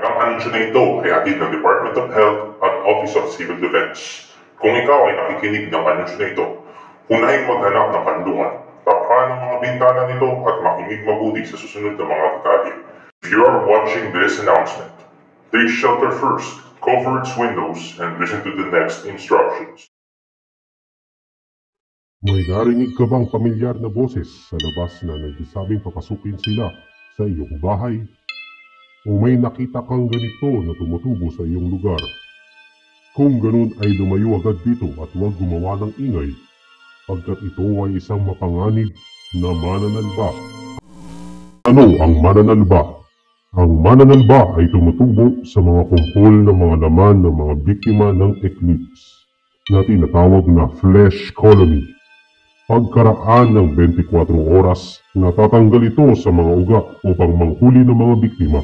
Ang anunsyo na ito ay hatid ng Department of Health at Office of Civil Defense. Kung ikaw ay nakikinig ng anunsyo na ito, unahing maghanap ng kanlungan, takpan ng mga bintana nito at makinig mabuti sa susunod na mga detalye. If you are watching this announcement, take shelter first, cover its windows, and listen to the next instructions. May narinig ka bang pamilyar na boses sa labas na nagsasabing papasukin sila sa iyong bahay? O may nakita kang ganito na tumutubo sa iyong lugar? Kung ganun ay lumayo agad dito at huwag gumawa ng ingay, pagkat ito ay isang mapanganib na mananalba. Ano ang mananalba? Ang mananalba ay tumutubo sa mga kumpol ng mga laman ng mga biktima ng eclipse na tinatawag na flesh colony. Pagkaraan ng 24 oras, natatanggal ito sa mga uga upang manghuli ng mga biktima.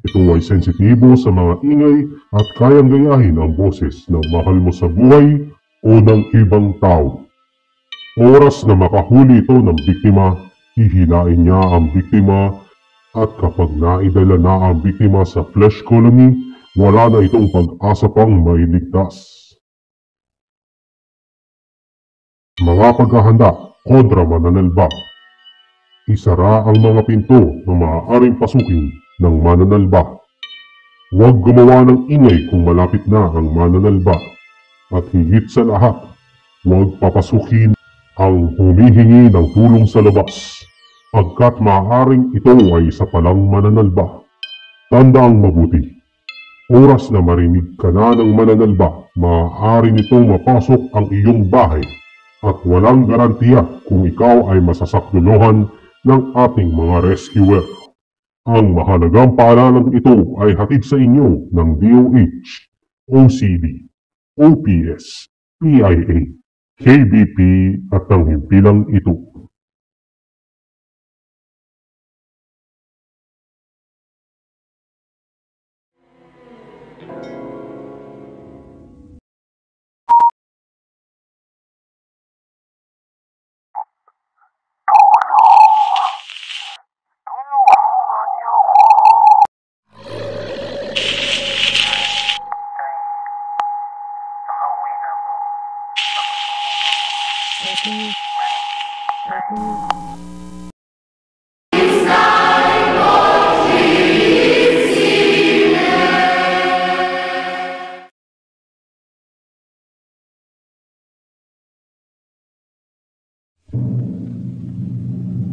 Ito ay sensitibo sa mga ingay at kayang gayahin ang boses ng mahal mo sa buhay o ng ibang tao. Oras na makahuli ito ng biktima, hihilain niya ang biktima at kapag naidala na ang biktima sa flesh colony, wala na itong pag-asa pang mailigtas. Mga paghahanda kontra mananalba. Isara ang mga pinto na maaaring pasukin ng mananalba. Huwag gumawa ng ingay kung malapit na ang mananalba. At higit sa lahat, huwag papasukin ang humihingi ng tulong sa labas, pagkat maaaring ito ay isa palang mananalba. Tandaang mabuti, oras na marinig ka na ng mananalba, maaari nitong mapasok ang iyong bahay at walang garantiya kung ikaw ay masasakduluhan ng ating mga rescuer. Ang mahalagang paalalang ito ay hatid sa inyo ng DOH, OCD, OPS, PIA, KBP at ang himpilang ito.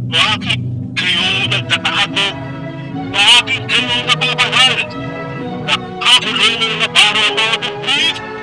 Bakit kayo nagtatago? Bakit kayo nababahal? Nakakulong na para mga bukit?